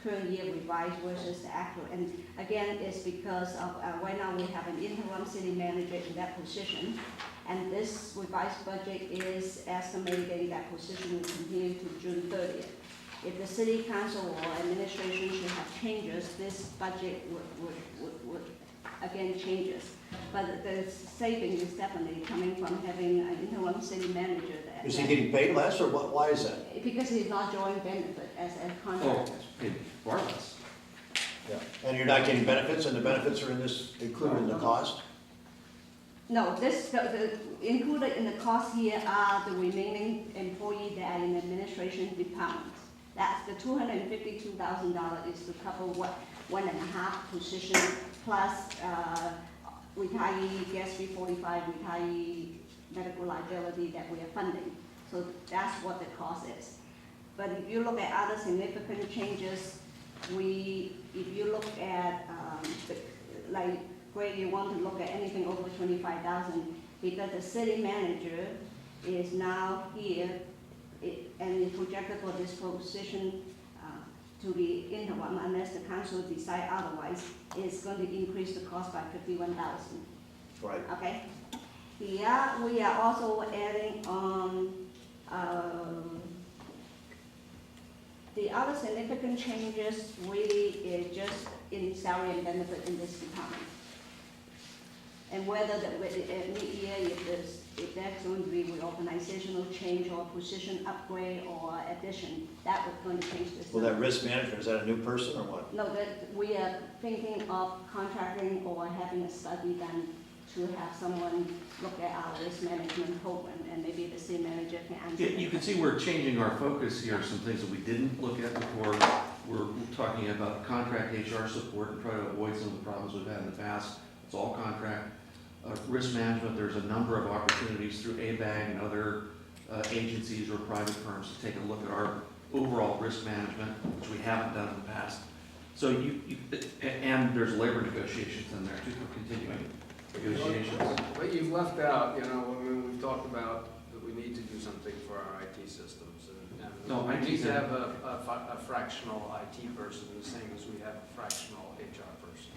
current year revised versus the actual. And again, it's because of, right now we have an interim city manager in that position. And this revised budget is estimating that position will continue to June 30th. If the city council or administration should have changes, this budget would again changes. But the saving is definitely coming from having an interim city manager. Is he getting paid less, or what? Why is that? Because he's not drawing benefit as a Oh, contractor. it's far less. Yeah. And you're not getting benefits, and the benefits are in this, included in the cost? No, included in the cost here are the remaining employees that are in administration departments. That's the $252,000 is to cover what 1.5 position plus retiree, guest 345, retiree medical liability that we are funding. So that's what the cost is. But if you look at other significant changes, if you look at like where you want to look at anything over 25,000, because the city manager is now here and is projected for this position to be interim unless the council decide otherwise, it's going to increase the cost by 51,000. Right. Okay. Here we are also adding on the other significant changes really is just in salary and benefit in this department. And whether the mid-year, if there's going to be reorganizational change or position upgrade or addition, that was going to change this. Well, that risk management, is that a new person or what? No, that we are thinking of contracting or having a study done to have someone look at our risk management program, and maybe the city manager can answer. Yeah, you can see we're changing our focus here, some things that we didn't look at before. We're talking about contract HR support and try to avoid some of the problems we've had in the past. It's all contract. Risk management, there's a number of opportunities through ABAG and other agencies or private firms to take a look at our overall risk management, which we haven't done in the past. So and there's labor negotiations in there too, for continuing negotiations. But you've left out, when we've talked about that we need to do something for our IT systems. And No, we IT need to system. have a fractional IT person, the same as we have a fractional HR person.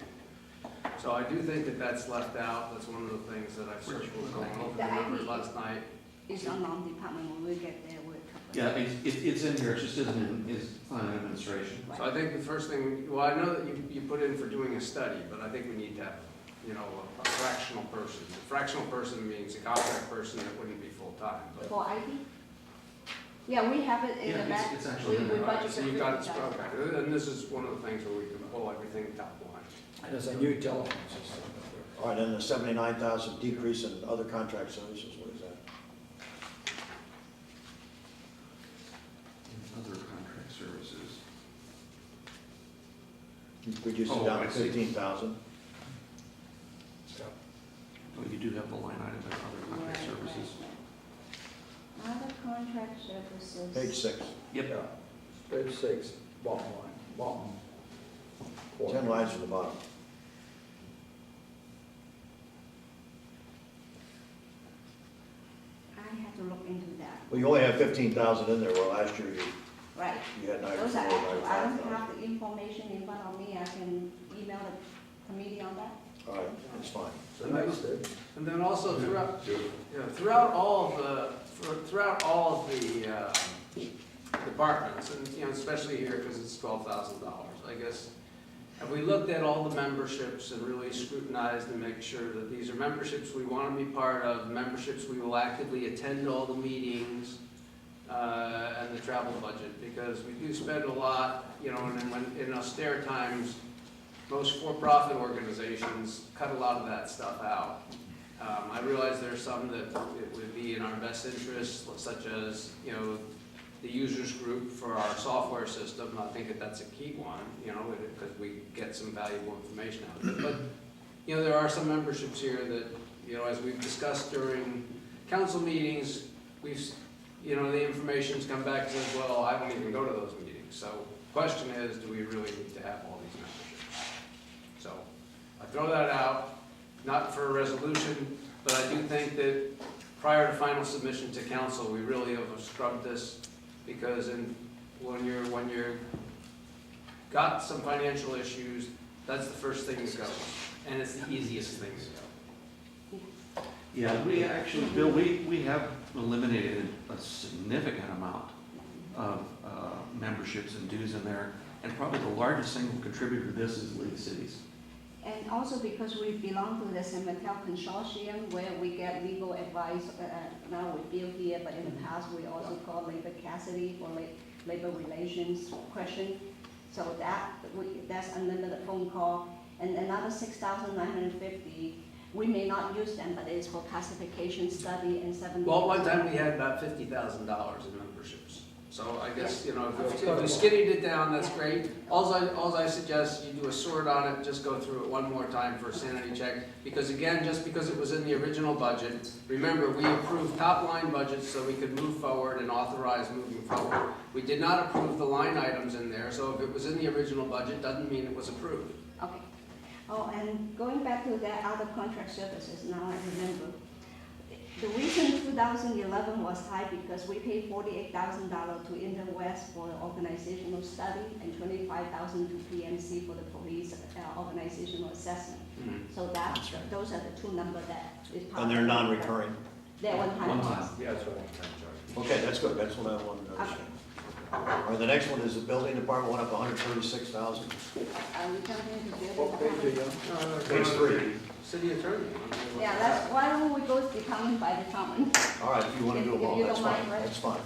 So I do think that that's left out. That's one of the things that I've circled going over the numbers last night. It's a non-department, when we get there, we'll cover it. Yeah, it's in here, it just isn't in, is on administration. So I think the first thing, well, I know that you put in for doing a study, but I think we need to have, a fractional person. A fractional person means a contract person that wouldn't be full-time, but. For IT? Yeah, we have it in Yeah, the back. it's actually in We there. budgeted So you've got it, 50,000. okay, and this is one of the things where we can pull everything top line. There's a new telephone system. All right, and the 79,000 decrease in other contract services, what is that? Other contract services. Reduce it Oh, down I to see. 15,000. Oh, you do have the line item in other contract Right, services. right. Other contract services. Page 6, Yep. Page 6, bottom line, bottom. 10 lines from the bottom. I have to look into that. Well, you only have 15,000 in there, well, last year Right. you had Those are 94, actual, I don't 95,000. have the information in front of me, I can email the committee on that. All right, that's fine. So nice, dude. And then also throughout all of the departments, and especially here because it's $12,000, I guess. Have we looked at all the memberships and really scrutinized and make sure that these are memberships we want to be part of, memberships we will actively attend all the meetings, and the travel budget? Because we do spend a lot, and then when in austere times, most for-profit organizations cut a lot of that stuff out. I realize there are some that it would be in our best interest, such as, the users group for our software system. I think that's a key one, because we get some valuable information out of it. But, there are some memberships here that, as we've discussed during council meetings, the information's come back and says, well, I don't even go to those meetings. So the question is, do we really need to have all these memberships? So I throw that out, not for a resolution, but I do think that prior to final submission to council, we really have scrubbed this, because when you're got some financial issues, that's the first thing that goes. And it's the easiest thing to go. Yeah, we actually, Bill, we have eliminated a significant amount of memberships and dues in there, and probably the largest single contributor to this is League of Cities. And also because we belong to the San Mateo Consortium where we get legal advice, now we Bill here, but in the past we also call Labor Cassidy for labor relations question. So that's unlimited phone call. And another 6,950, we may not use them, but it's for classification study and 7. Well, one time we had about $50,000 in memberships. So I guess, you know, if you skinnied it down, that's great. All I suggest, you do a sort on it, just go through it one more time for a sanity check. Because again, just because it was in the original budget, remember, we approved top-line budgets so we could move forward and authorize moving forward. We did not approve the line items in there, so if it was in the original budget, doesn't mean it was approved. Okay. Oh, and going back to that other contract services, now I remember. The reason 2011 was high because we paid $48,000 to Interwest for organizational study and $25,000 to PMC for the police organizational assessment. Mm-hmm. So those are the two numbers that is part And they're of the non-recurring. They're one-time One cost. time. Yeah, that's what I'm trying to charge. Okay, that's good, that's what I wanted to understand. All right, the next one is the building department went up 136,000. We jumped into What page are building. you on? Page 3. City attorney. Yeah, that's, why don't we go department by department? All right, if you want to do If them all, you that's don't mind, fine, right? that's fine.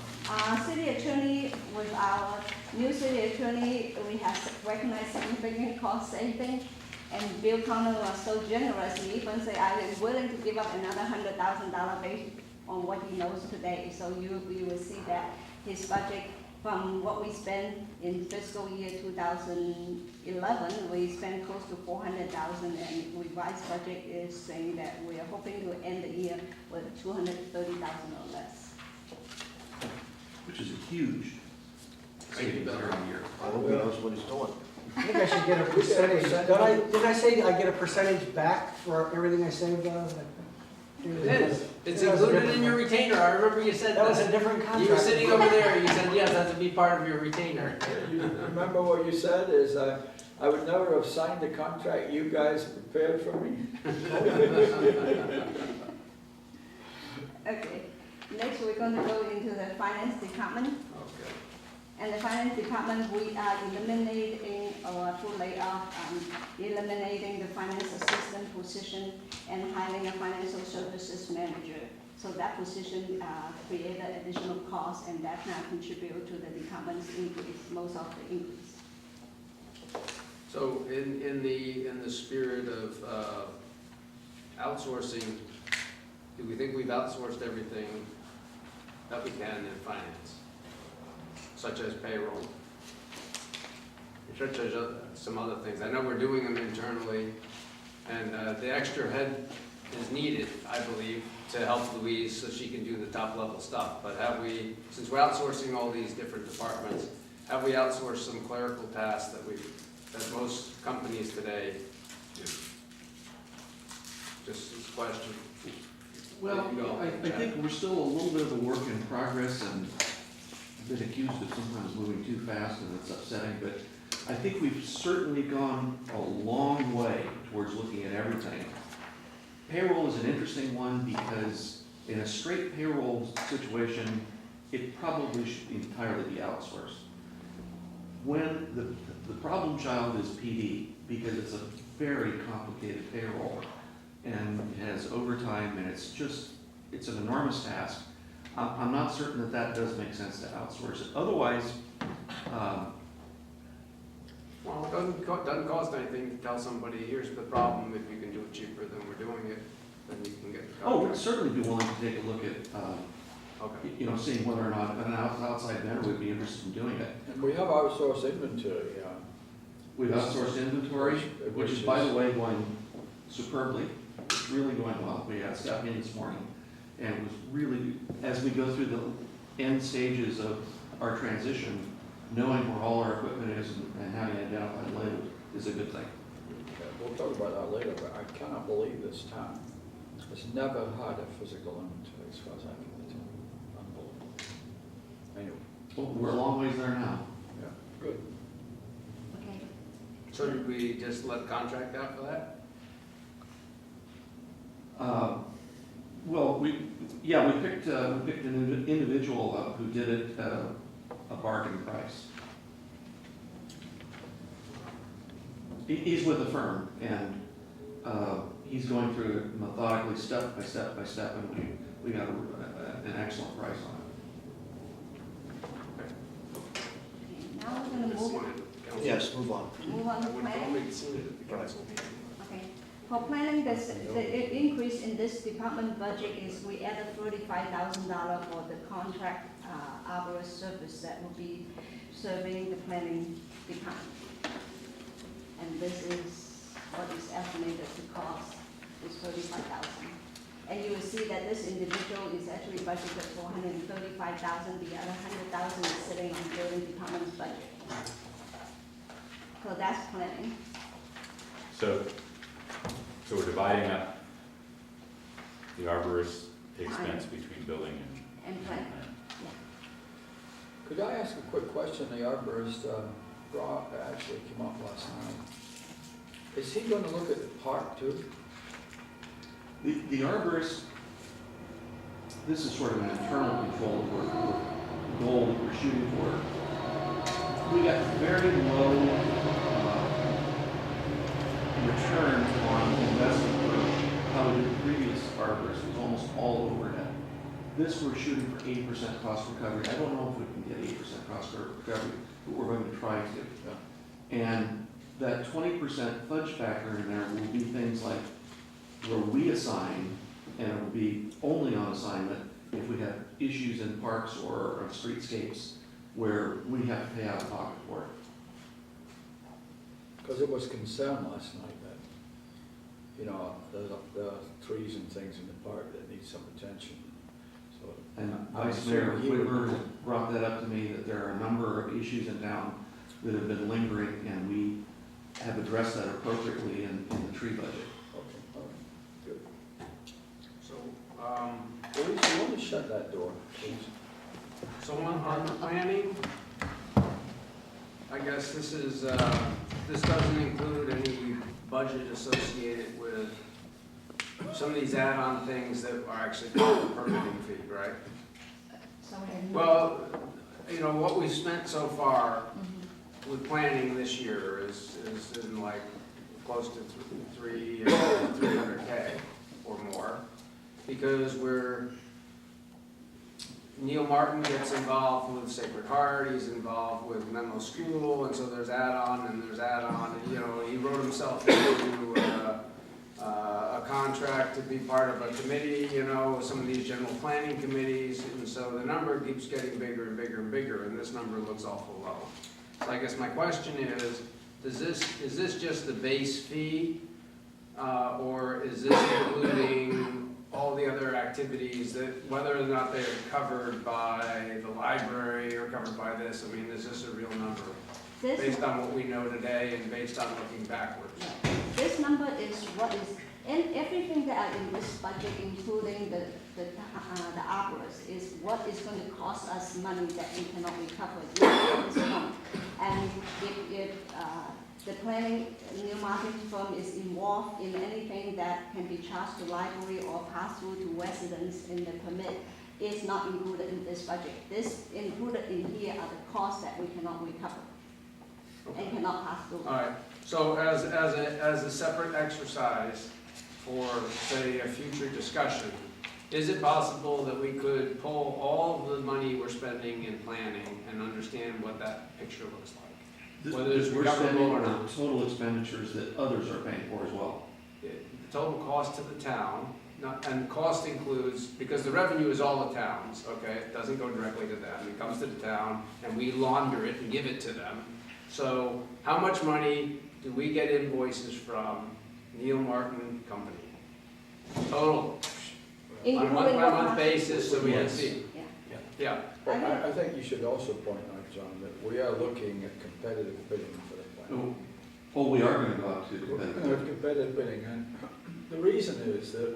City attorney, with our new city attorney, we have recognized significant cost saving. And Bill Connell was so generous, he even said, I am willing to give up another $100,000 based on what he knows today. So you will see that his budget, from what we spent in fiscal year 2011, we spent close to $400,000, and revised budget is saying that we are hoping to end the year with $230,000 or less. Which is a huge savings year on year. I hope he knows what he's doing. I think I should get a percentage. Didn't I say I get a percentage back for everything I saved? It is. It's included in your retainer. I remember you said That was a that. different contract. You were sitting over there, you said, yes, that would be part of your retainer. You remember what you said is, I would never have signed the contract you guys prepared for me. Okay, next we're going to go into the finance department. Okay. And the finance department, we are eliminating or through layoff, eliminating the finance assistant position and hiring a financial services manager. So that position created additional cost, and that kind of contributed to the department's increase, most of the increase. So in the spirit of outsourcing, do we think we've outsourced everything that we can in finance? Such as payroll, such as some other things. I know we're doing them internally, and the extra head is needed, I believe, to help Louise so she can do the top level stuff. But have we, since we're outsourcing all these different departments, have we outsourced some clerical tasks that most companies today do? Just this question. Well, I think we're still a little bit of a work in progress, and been accused of sometimes moving too fast, and it's upsetting, but I think we've certainly gone a long way towards looking at everything. Payroll is an interesting one because in a straight payroll situation, it probably should entirely be outsourced. When the problem child is PD, because it's a very complicated payroll, and it has overtime, and it's an enormous task. I'm not certain that does make sense to outsource it. Otherwise, Well, it doesn't cost anything to tell somebody, here's the problem, if you can do it cheaper than we're doing it, then you can get the we'd contract. certainly be willing to take a look at, Okay. seeing whether or not an outside vendor would be interested in doing it. And we have outsourced inventory, We've outsourced inventory, which is, by the way, going superbly. It's really going well. We had staff in this morning, and it was really, as we go through the end stages of our transition, knowing where all our equipment is and having it identified and labeled is a good thing. We'll talk about that later, but I cannot believe this town has never had a physical inventory as far as I can tell. Unbelievable. Anyway, Well, we're a long ways there now. yeah, good. Okay, So did we just let the contract out for that? Well, we picked an individual who did it at a bargain price. He's with the firm, and he's going through it methodically, step by step by step, and we got an excellent price on it. Okay, now we're gonna move on. Yes, move on. Move on I to would planning. probably seen it at the council meeting. Okay, for planning, the increase in this department budget is we added $35,000 for the contract arborist service that will be serving the planning department. And this is what is estimated to cost, is $35,000. And you will see that this individual is actually budgeted for $135,000, the other $100,000 is sitting on building department's budget. So that's planning. So we're dividing up the arborist expense between building And planning. Could I ask a quick question? The arborist, Rob actually came up last night. Is he gonna look at the park too? The arborist, this is sort of an internal control goal that we're shooting for. We got very low return on investment for how we did the previous arborist. It was almost all overhead. This, we're shooting for 8% cost recovery. I don't know if we can get 8% cost recovery, but we're going to try to. And that 20% fudge factor in there will be things like where we assign, and it will be only on assignment if we have issues in parks or streetscapes where we have to pay out of pocket for it. Because it was concern last night that, you know, the trees and things in the park that need some attention. So, And I'm Vice Mayor assuming he would- Whitmer brought that up to me, that there are a number of issues in town that have been lingering, and we have addressed that appropriately in the tree budget. Okay, all right, good. So, Please, you want to shut that door, please? so on the planning, I guess this is, this doesn't include any budget associated with some of these add-on things that are actually part of the permitting fee, right? So we have. Well, you know, what we've spent so far with planning this year is in like close to 300K or more, because Neil Martin gets involved with Sacred Heart, he's involved with Menlo School, and so there's add-on and there's add-on, and, you know, he wrote himself into a contract to be part of a committee, you know, some of these general planning committees, and so the number keeps getting bigger and bigger and bigger, and this number looks awful low. So I guess my question is this just the base fee, or is this including all the other activities that, whether or not they're covered by the library or covered by this? I mean, is this a real number This, based on what we know today and based on looking backwards? this number is what is, and everything that are in this budget, including the arborist, is what is going to cost us money that we cannot recover at this point. And if the planning, Neil Martin firm is involved in anything that can be charged to library or pass through to residents in the permit, is not included in this budget. This included in here are the costs that we cannot recover and cannot pass through. All right, so as a separate exercise for, say, a future discussion, is it possible that we could pull all of the money we're spending in planning and understand what that picture looks like? Whether it's We're recoverable spending or on not. total expenditures that others are paying for as well. The total cost to the town, and cost includes, because the revenue is all the towns, okay? It doesn't go directly to them, it comes to the town, and we launder it and give it to them. So how much money do we get invoices from Neil Martin Company? Total, on a Including month-by-month what- basis, so we can Yes. see. Yeah. Yeah, Well, I think you should also point out, John, that we are looking at competitive bidding for the plan. Oh, we are going to go out to We're competitive. looking at competitive bidding, and the reason is that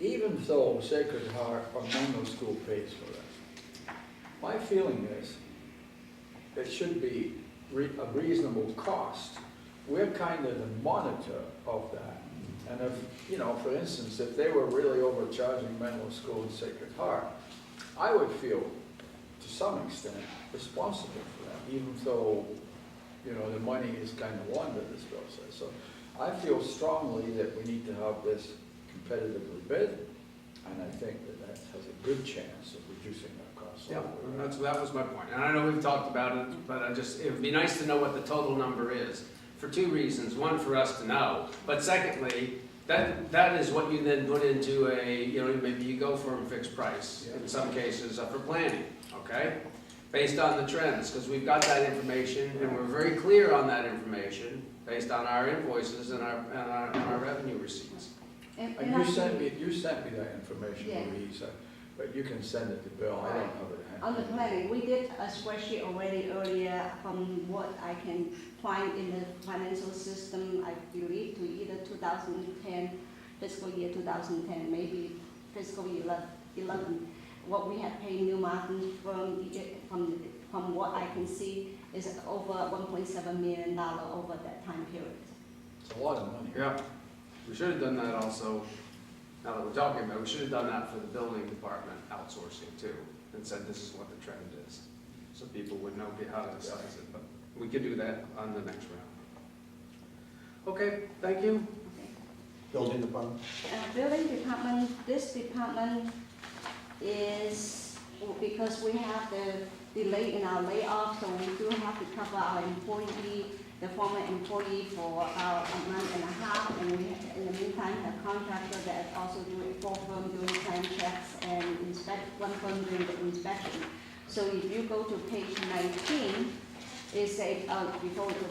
even though Sacred Heart or Menlo School pays for it, my feeling is it should be a reasonable cost, we're kind of the monitor of that. And if, you know, for instance, if they were really overcharging Menlo School and Sacred Heart, I would feel, to some extent, responsible for that, even though, you know, the money is kind of laundered, as Bill says. So I feel strongly that we need to have this competitively bid, and I think that that has a good chance of reducing our costs. Yeah, that was my point. And I know we've talked about it, but it would be nice to know what the total number is, for two reasons. One, for us to know, but secondly, that is what you then put into you know, maybe you go for a fixed price, in some cases, for planning, okay? Based on the trends, because we've got that information, and we're very clear on that information, based on our invoices and our revenue receipts. And you sent me that information, Yeah. Louise, but you can send it to Bill, I don't have it. On the planning, we did a spreadsheet already earlier from what I can find in the financial system, I believe, to either 2010, fiscal year 2010, maybe fiscal year 11. What we have paid Newmarket from what I can see, is over $1.7 million over that time period. It's a lot of money. Yeah, we should have done that also, now that we're talking about it, we should have done that for the building department outsourcing too, and said this is what the trend is, so people would know how to size it, but we could do that on the next round. Okay, thank you. Building department? Building department, this department is, because we have the delay in our layoff, so we do have to cover our employee, the former employee, for about a month and a half, and we, in the meantime, have contractor that also doing 4 firm doing plan checks and one firm doing the inspection. So if you go to page 19, it says, before we go to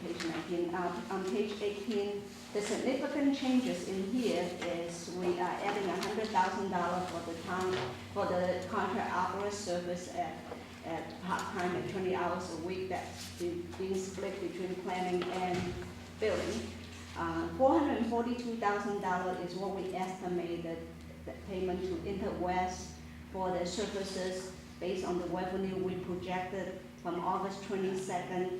page 19, on page 18, the significant changes in here is we are adding $100,000 for the town, for the contract operator service at part-time at 20 hours a week, that's being split between planning and building. $442,000 is what we estimated the payment to Interwest for the services based on the revenue we projected from August 22nd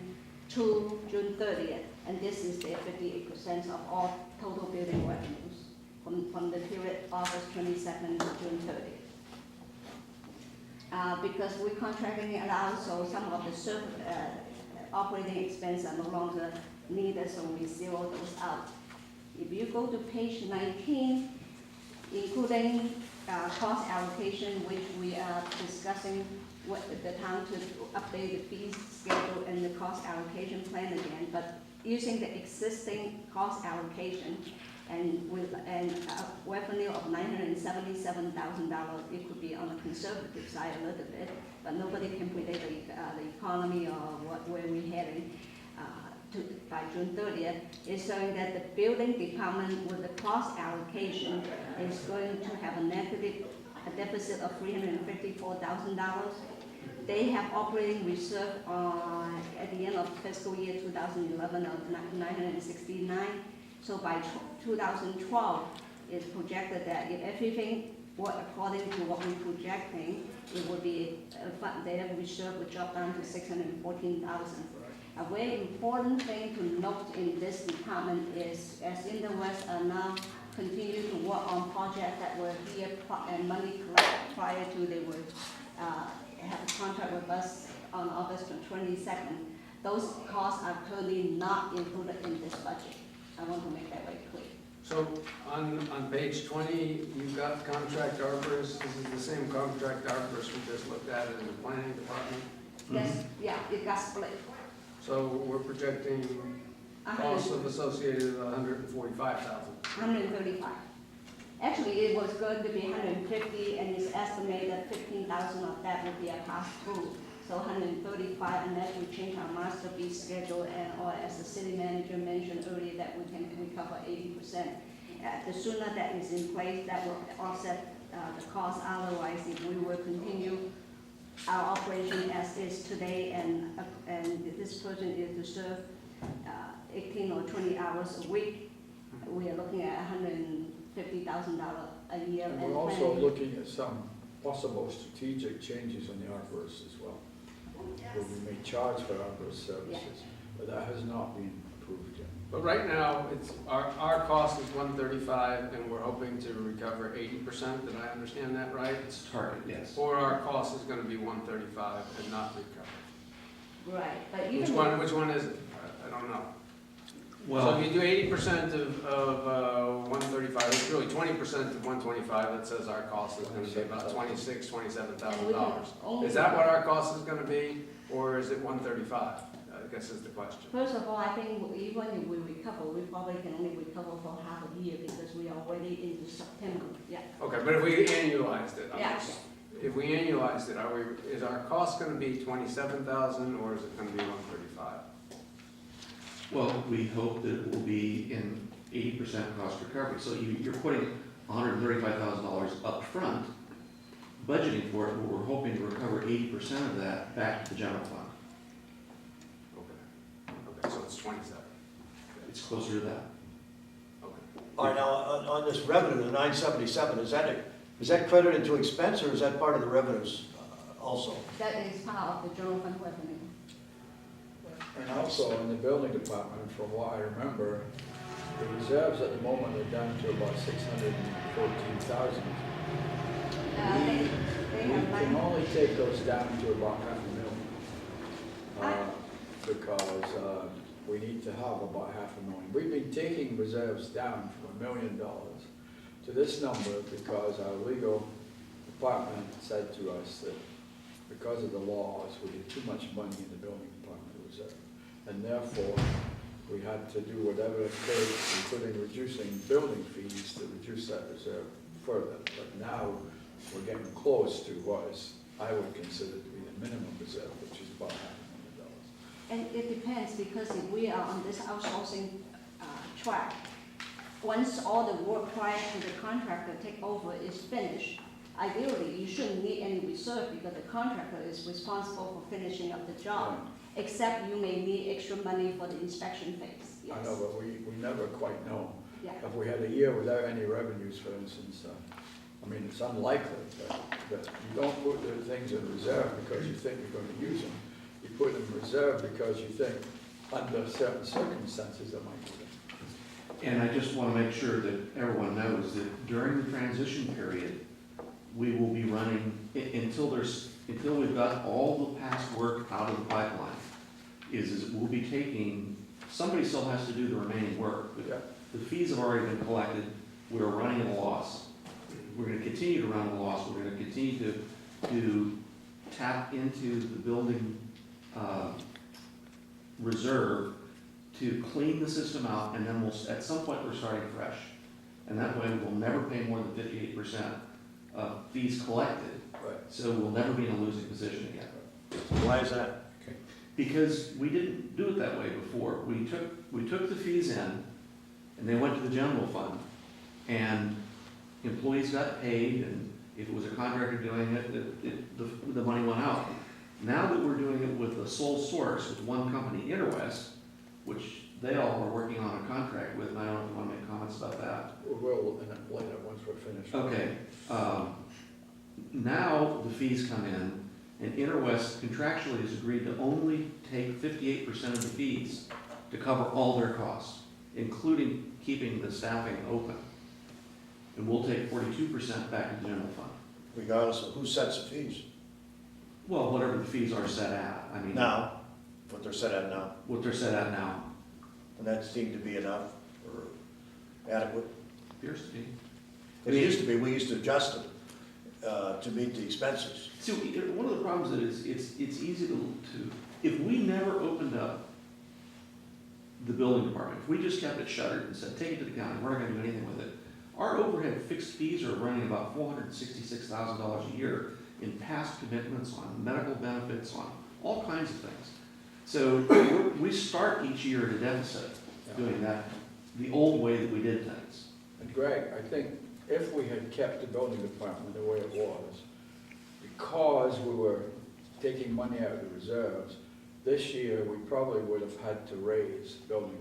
to June 30th. And this is their 58% of all total building revenues from the period August 22nd to June 30th. Because we're contracting it out, so some of the operating expenses are no longer needed, so we zero those out. If you go to page 19, including cost allocation, which we are discussing with the town to update the fees schedule and the cost allocation plan again, but using the existing cost allocation and with revenue of $977,000, it could be on the conservative side a little bit, but nobody can predict the economy or where we're heading by June 30th. It's showing that the building department with the cost allocation is going to have a deficit of $354,000. They have operating reserve at the end of fiscal year 2011 of $969. So by 2012, it's projected that if everything were according to what we're projecting, it would be their reserve would drop down to $614,000. A very important thing to note in this department is, as Interwest are now continue to work on projects that were here and money collected prior to they would have a contract with us on August 22nd. Those costs are currently not included in this budget. I want to make that very clear. So on page 20, you've got contract arborists. This is the same contract arborist we just looked at in the planning department. Yes, yeah, it got split. So we're projecting costs of associated $145,000. 135. Actually, it was going to be 150, and it's estimated 15,000 of that would be a pass-through. So 135, unless we change our master fee schedule, or as the city manager mentioned earlier, that we cover 80%. The sooner that is in place, that will offset the cost. Otherwise, if we will continue our operation as is today, and this person is to serve 18 or 20 hours a week, we are looking at $150,000 a year. And we're also looking at some possible strategic changes on the arborists as well. where we may charge for arborist services, but that has not been approved yet. But right now, our cost is 135, and we're hoping to recover 80%, did I understand that right? It's a target, yes. Or our cost is gonna be 135 and not recover? Right, but even. Which one is it? I don't know. So Well, if you do 80% of 135, it's really 20% of 125, that says our cost is gonna be about $26,000, $27,000. only. Is that what our cost is gonna be, or is it 135? I guess is the question. First of all, I think even if we recover, we probably can only recover for half a year because we are already into September, yeah. Okay, but if we annualized it, Yeah. if we annualized it, is our cost gonna be 27,000 or is it gonna be 135? well, we hope that it will be in 80% cost recovery. So you're putting $135,000 up front, budgeting for it, but we're hoping to recover 80% of that back to the general fund. Okay, so it's 27. It's closer to that. Okay. All right, now, on this revenue, the 977, is that credited to expense, or is that part of the revenues also? That is part of the general fund revenue. And also in the building department, from what I remember, the reserves at the moment are down to about 614,000. They We have can money. only take those down to about $500,000. Because we need to have about $500,000. We've been taking reserves down from $1 million to this number because our legal department said to us that because of the laws, we had too much money in the building department reserve. And therefore, we had to do whatever it takes, including reducing building fees to reduce that reserve further. But now, we're getting close to what is, I would consider to be the minimum reserve, which is about $500,000. And it depends, because if we are on this outsourcing track, once all the work prior to the contractor take over is finished, ideally, you shouldn't need any reserve because the contractor is responsible for finishing up the job, except you may need extra money for the inspection phase, yes. I know, but we never quite know. Yeah. If we had a year without any revenues, for instance, I mean, it's unlikely, but you don't put the things in reserve because you think you're going to use them. You put them in reserve because you think under certain circumstances that might be them. And I just want to make sure that everyone knows that during the transition period, we will be running, until we've got all the past work out of the pipeline, is we'll be taking, somebody still has to do the remaining work, but Yeah. the fees have already been collected, we're running at a loss. We're going to continue to run at a loss, we're going to continue to tap into the building reserve to clean the system out, and then at some point, we're starting fresh. And that way, we'll never pay more than 58% of fees collected, Right. so we'll never be in a losing position again. Why is that? Because we didn't do it that way before. We took the fees in, and they went to the general fund, and employees got paid, and if it was a contractor doing it, the money went out. Now that we're doing it with a sole source, with one company, Interwest, which they all are working on a contract with, and I don't know if you want to make comments about that. We will later, once we're finished. Okay, now the fees come in, and Interwest contractually has agreed to only take 58% of the fees to cover all their costs, including keeping the staffing open. And we'll take 42% back to the general fund. Regardless of who sets the fees? Well, whatever the fees are set at, I mean. Now, what they're set at now, What they're set at now, and that seemed to be enough or adequate. appears to be. It used to be, we used to adjust it to meet the expenses. So one of the problems is it's easy to, if we never opened up the building department, if we just kept it shuttered and said, take it to the county, we're not gonna do anything with it, our overhead fixed fees are running about $466,000 a year in past commitments on medical benefits, on all kinds of things. So we start each year at a deficit doing that, the old way that we did things. And Greg, I think if we had kept the building department the way it was, because we were taking money out of the reserves, this year we probably would have had to raise building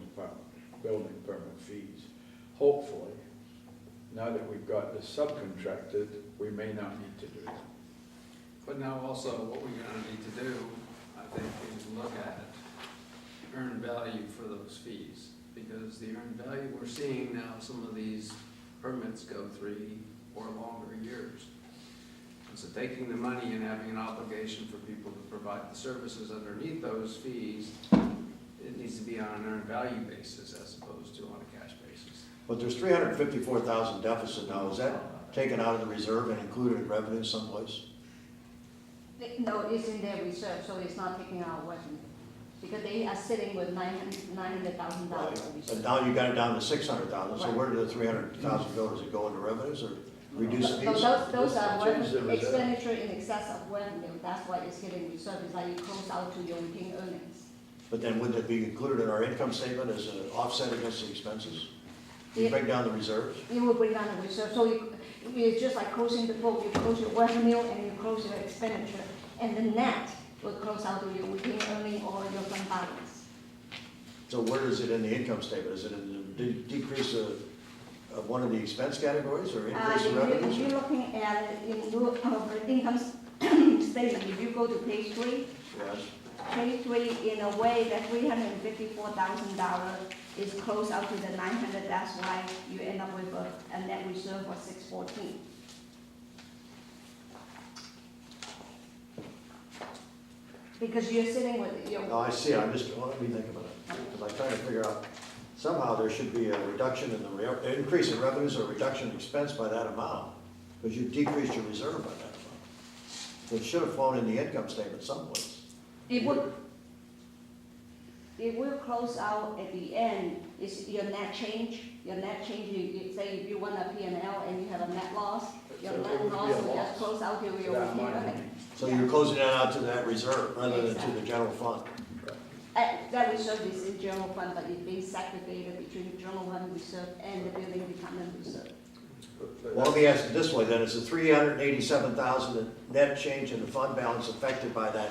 permit fees. Hopefully, now that we've got this subcontracted, we may not need to do that. But now also, what we're gonna need to do, think, is look at earned value for those fees. Because the earned value, we're seeing now some of these permits go 3 or longer years. And so taking the money and having an obligation for people to provide the services underneath those fees, it needs to be on an earned value basis as opposed to on a cash basis. But there's 354,000 deficit now, is that taken out of the reserve and included in revenue someplace? No, it's in their reserve, so it's not taking out revenue. Because they are sitting with $900,000 Right. of And reserve. now you got it down to 600,000, so Right. where did the 300,000 go? Does it go into revenues or reduce So fees? those are Change the revenue, reserve. expenditure in excess of revenue, that's why it's hitting reserve, it's like you close out to your retained earnings. But then wouldn't it be included in our income statement as an offset against the expenses? You Yeah. break down the reserves? You will bring down the reserve, so it's just like closing the book, you close your revenue and you close your expenditure, and the net will close out to your retained earning or your fund balance. So where is it in the income statement? Is it in the decrease of one of the expense categories or increase in If revenues? you're looking at it in lieu of the income statement, if you go to page 3, Yes. page 3, in a way, that $354,000 is close out to the 900, that's why you end up with a net reserve of 614. Because you're sitting with your, No, I see, I'm just, well, let me think about it, because I'm trying to figure out, somehow there should be a reduction in the, increase in revenues or reduction in expense by that amount, because you decreased your reserve by that amount. So it should have flown in the income statement someplace. it will close out at the end, is your net change. Your net change, you say if you want a P&L and you have a net loss, your So it net would be loss a will loss. just close out to your That retained money. earning. So you're closing that out to that reserve rather than to the Exactly. general fund. That reserve is in general fund, but it's being segregated between general fund reserve and the building department reserve. Well, let me ask it this way then, is the 387,000 net change in the fund balance affected by that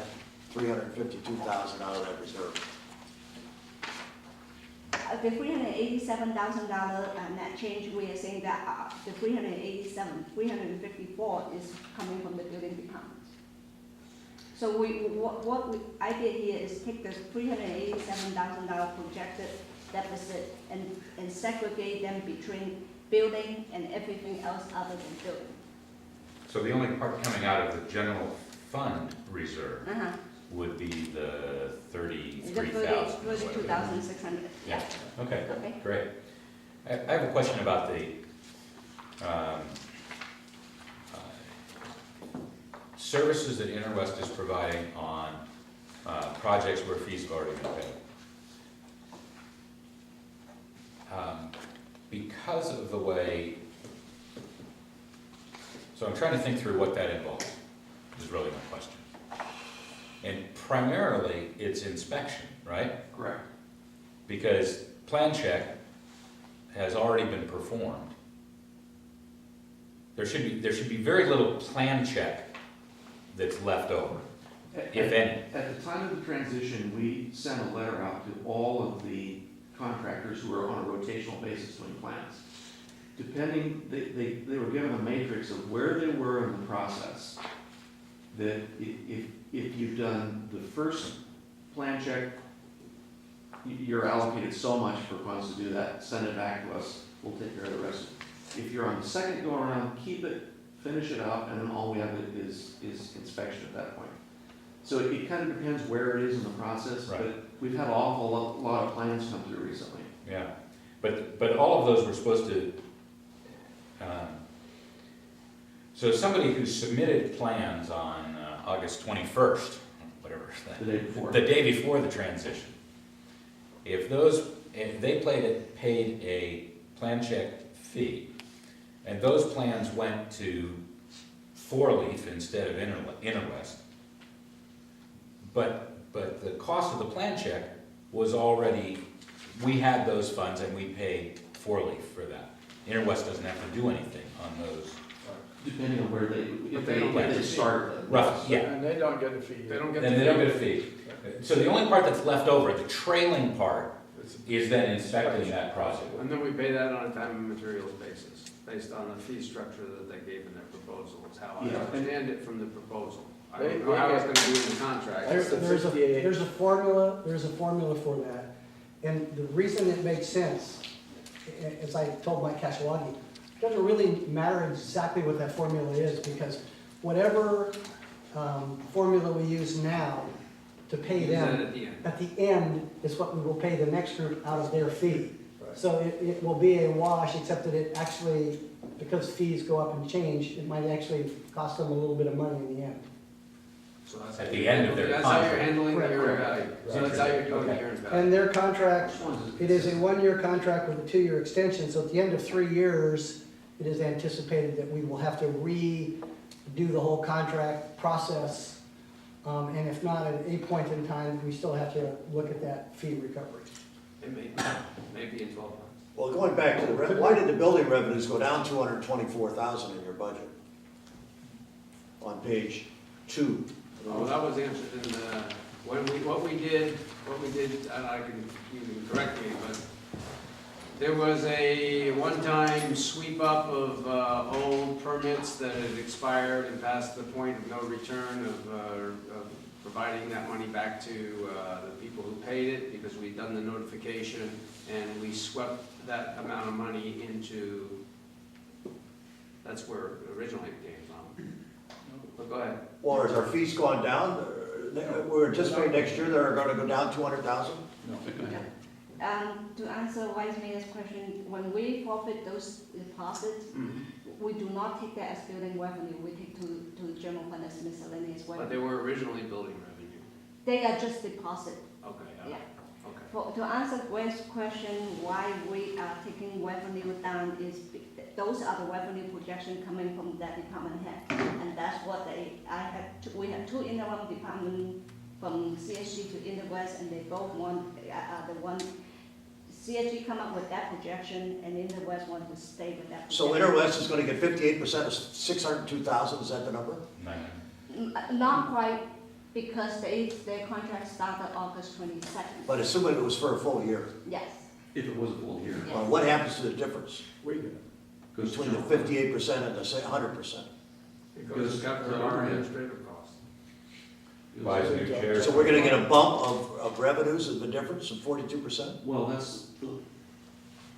352,000 out of that reserve? The $387,000 net change, we are saying that the 354 is coming from the building department. So I did here is take the $387,000 projected deficit and segregate them between building and everything else other than building. So the only part coming out of the general fund reserve Uh-huh. would be the The 33,000. 32,600, yeah. Okay, Okay. great. I have a question about the services that Interwest is providing on projects where fees have already been paid. Because of the way, so I'm trying to think through what that involves, is really my question. And primarily, it's inspection, right? Correct. Because plan check has already been performed. There should be very little plan check that's left over, if any. At the time of the transition, we sent a letter out to all of the contractors who are on a rotational basis doing plans. Depending, they were given a matrix of where they were in the process. That if you've done the first plan check, you're allocated so much for funds to do that, send it back to us, we'll take care of the rest. If you're on the second go around, keep it, finish it up, and then all we have is inspection at that point. So it kind of depends where it is in the process, Right. but we've had an awful lot of plans come through recently. Yeah, but all of those were supposed to, so somebody who submitted plans on August 21st, whatever The day before. the day before the transition, if they paid a plan check fee, and those plans went to Four Leaf instead of Interwest, but the cost of the plan check was already, we had those funds and we paid Four Leaf for that. Interwest doesn't have to do anything on those. Depending on where But they don't get the start. Rough, yeah. And they don't get a fee. They don't get Then they don't get a fee. So the only part that's left over, the trailing part, is then inspecting that project. And then we pay that on a time and materials basis. based on the fee structure that they gave in their proposal, is how I Yeah. understand it from the proposal. I They- don't know how they it's get- gonna be in the contract. There's the There's a 58. there's a formula for that. And the reason it makes sense, as I told Mike Kashiwagi, it doesn't really matter exactly what that formula is, because whatever formula we use now to pay Use that them, at the end. at the end is what we will pay the next group out of their fee. Right. So it will be a wash, except that it actually, because fees go up and change, it might actually cost them a little bit of money in the end. So that's At how the you're end of their handling- That's how you're contract. handling the Correct. earned value. So that's how you're doing the Okay. earned value. And their contract, Which ones is- it is a one-year contract with a two-year extension, so at the end of 3 years, it is anticipated that we will have to redo the whole contract process. And if not, at a point in time, we still have to look at that fee recovery. It may be in 12 months. Well, going back to why did the building revenues go down 224,000 in your budget? On page 2. Well, that was answered in the, what we did, and you can correct me, but there was a one-time sweep up of old permits that had expired and past the point of no return of providing that money back to the people who paid it, because we'd done the notification, and we swept that amount of money into, that's where it originally came from. But go ahead. Well, has our fees gone down? We're anticipating next year they're gonna go down 200,000? No. To answer Vice Mayor's question, when we forfeit those deposits, we do not take that as building revenue, we take to general fund as miscellaneous But revenue. they were originally building revenue. They are just deposit. Okay, Yeah. okay. To answer Gwen's question, why we are taking revenue down is, those are the revenue projection coming from that department head. And that's what we have two interim department from CSG to Interwest, and they both want, CSG come up with that projection, and Interwest want to stay with that So projection. Interwest is gonna get 58% of 602,000, is that the number? Not quite, because their contract started August 22nd. But assuming it was for a full year, Yes, If it was a full year. yes. what happens to the difference We get it. Goes to between the general fund. 58% and the 100%? It goes to cover our administrative costs. Buys new chairs. So we're gonna get a bump of revenues of the difference of 42%? Well, that's,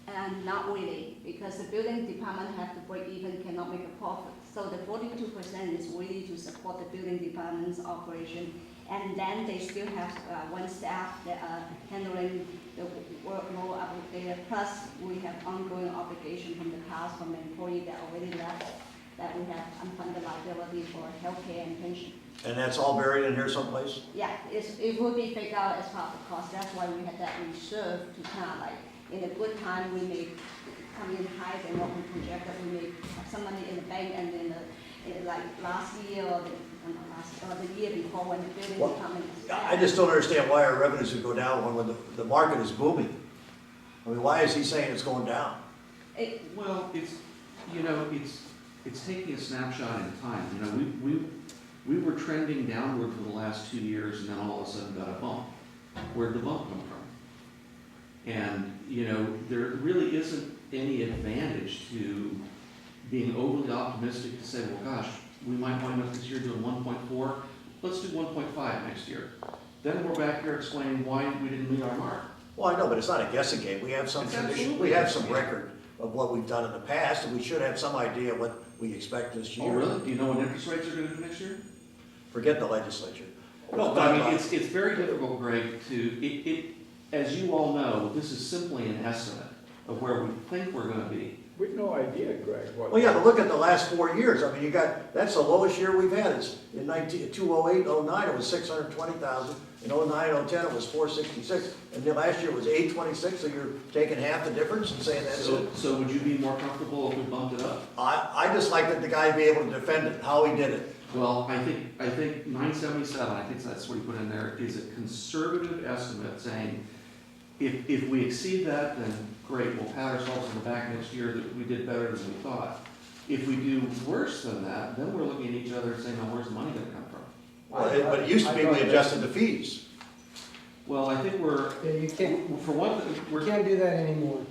And not really, because the building department have to break even, cannot make a profit. So the 42% is really to support the building department's operation. And then they still have one staff that are handling the workload out there. Plus, we have ongoing obligation from the past, from employee that already left, that we have unfunded liability for healthcare and pension. And that's all buried in here someplace? Yeah, it will be figured out as part of the cost. That's why we had that reserve to kind of like, in a good time, we may come in higher than what we projected. We may have some money in the bank, and then like last year or the year before, when the building Well, department is I just don't understand why our revenues would go down when the market is booming. I mean, why is he saying it's going down? well, it's taking a snapshot in time. You know, we were trending downward for the last 2 years, and then all of a sudden got a bump. Where'd the bump come from? And, you know, there really isn't any advantage to being overly optimistic to say, well, gosh, we might wind up this year doing 1.4, let's do 1.5 next year. Then we're back here explaining why we didn't meet our mark. Well, I know, but it's not a guessing game. We have some It's tradition, absolutely we have a some guessing game. record of what we've done in the past, and we should have some idea what we expect this Oh, year. really? Do you know what interest rates are gonna do next year? Forget the legislature. No, but I mean, it's very difficult, Greg, as you all know, this is simply an estimate of where we think we're gonna be. We've no idea, Greg, what. Well, yeah, but look at the last 4 years. I mean, that's the lowest year we've had. It's in 2008, 09, it was 620,000. In 09, 010, it was 466. And then last year was 826, so you're taking half the difference and saying that's it. So would you be more comfortable if we bumped it up? I just like that the guy be able to defend it, how he did it. Well, I think 977, I think that's what he put in there, is a conservative estimate saying, if we exceed that, then great, we'll pat ourselves on the back next year that we did better than we thought. If we do worse than that, then we're looking at each other and saying, now where's the money gonna come from? But it used to be we adjusted the fees. Well, I think we're, Yeah, you can't, for one, you we're, can't do that anymore.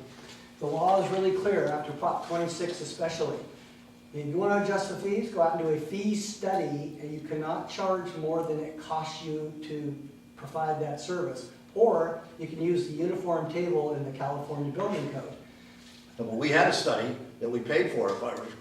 The law is really clear after Prop 26 especially. If you want to adjust the fees, go out and do a fee study, and you cannot charge more than it costs you to provide that service. Or you can use the uniform table in the California Building Code. But we had a study that we paid for,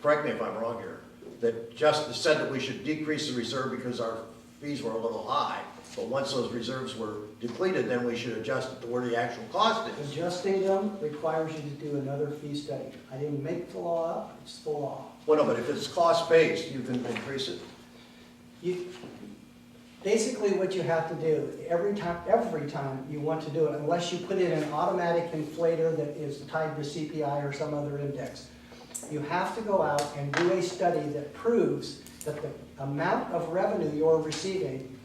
correct me if I'm wrong here, that just said that we should decrease the reserve because our fees were a little high. But once those reserves were depleted, then we should adjust it to where the actual cost is. Adjusting them requires you to do another fee study. I didn't make the law up, it's the law. Well, no, but if it's cost-based, you can increase it. Basically, what you have to do, every time you want to do it, unless you put in an automatic inflator that is tied to CPI or some other index, you have to go out and do a study that proves that the amount of revenue you're receiving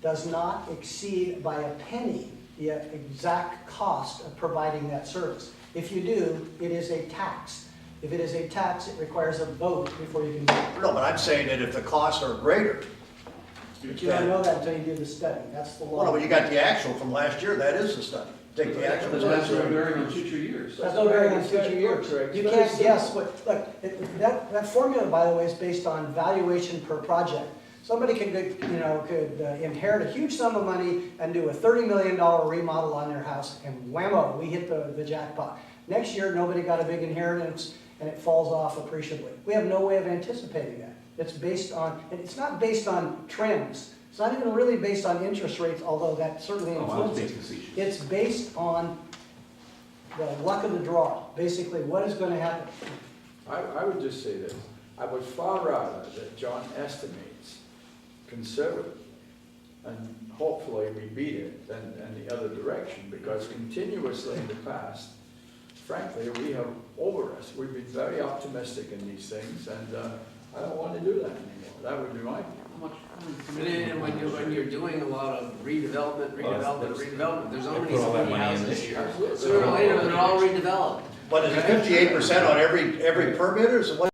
does not exceed by a penny the exact cost of providing that service. If you do, it is a tax. If it is a tax, it requires a vote before you can do it. No, but I'm saying that if the costs are greater. But you don't know that until you do the study, that's the law. Well, no, but you got the actual from last year, that is the study. Take the actual. But that's no bearing on future years. That's no bearing on future years. You can't guess what, look, that formula, by the way, is based on valuation per project. Somebody could inherit a huge sum of money and do a $30 million remodel on their house, and whammo, we hit the jackpot. Next year, nobody got a big inheritance, and it falls off appreciably. We have no way of anticipating that. It's based on, and it's not based on trends. It's not even really based on interest rates, although that certainly influences it. It's based on the luck of the draw, basically what is going to happen. I would just say this, I would far rather that John estimates conservative, and hopefully we beat it, than the other direction, because continuously in the past, frankly, we have over us. We've been very optimistic in these things, and I don't want to do that anymore. That would be my view. And when you're doing a lot of redevelopment, there's They only put so all that many money in houses this here. year. Sooner or later, they're all redeveloped. But is it 58% on every permit, or is it what?